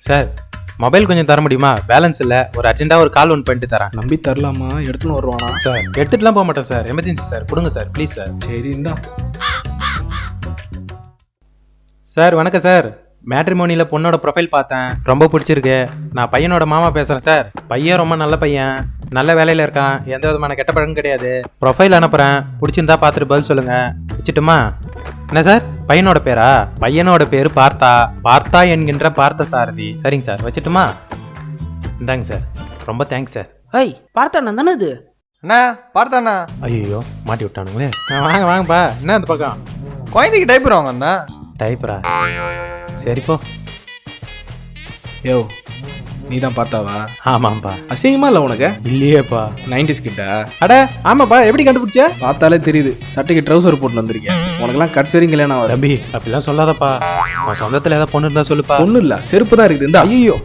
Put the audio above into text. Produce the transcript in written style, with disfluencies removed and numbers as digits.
Sir mobile கொஞ்சம் தர முடியுமா? பேலன்ஸ் இல்லை, ஒரு அர்ஜென்ட்டாக ஒரு கால் ஒன்று பண்ணிட்டு தரேன். நம்பி தரலாமா? எடுத்துன்னு வருவானா? சார் எடுத்துட்டுலாம் போக மாட்டேன் சார், எமர்ஜென்சி சார், கொடுங்க சார் ப்ளீஸ் சார். சரி இந்தா. சார் வணக்கம் சார். மேட்ரிமோனியில் பொண்ணோட ப்ரொஃபைல் பார்த்தேன், ரொம்ப பிடிச்சிருக்கு. நான் பையனோட மாமா பேசுகிறேன் சார். பையன் ரொம்ப நல்ல பையன், நல்ல வேலையில் இருக்கான், எந்த விதமான கெட்ட பழக்கம் கிடையாது. ப்ரொஃபைல் அனுப்புகிறேன், பிடிச்சிருந்தா பார்த்துட்டு பதில் சொல்லுங்கள். வச்சுட்டுமா? என்ன சார் பையனோட பேரா? பையனோட பேர் பார்த்தா, பார்த்தா என்கின்ற பார்த்த சாரதி. சரிங்க சார், வச்சுட்டுமா? இந்தாங்க சார், ரொம்ப தேங்க்ஸ் சார். ஐய் பார்த்தாண்ணா தானே இது? அண்ணா பார்த்தாண்ணா. ஐயோ மாட்டி விட்டானுங்களே. வாங்க வாங்கப்பா. என்ன அந்த பக்கம்? குழந்தைக்கு டைப்பர் வாங்கண்ணா. டைப்பரா? சரிப்போ. யோ நீ தான் பார்த்தாவா? ஆமாம்ப்பா. அசிங்கமா இல்லை உனக்கு? இல்லையேப்பா. 90s கிட்ட அட ஆமாப்பா, எப்படி கண்டுபிடிச்ச? பார்த்தாலே தெரியுது, சட்டைக்கு ட்ரௌசர் போட்டு வந்திருக்கேன். உனக்கெல்லாம் கட்ஸ் வரைக்கும் கல்யாணம் ஆகுது. தம்பி அப்படிலாம் சொல்லாதப்பா. உன் சொந்தத்தில் ஏதாவது பொண்ணு இருந்தா சொல்லுப்பா. ஒன்றும் இல்லை, செருப்பு தான் இருக்குது. இந்த ஐயோ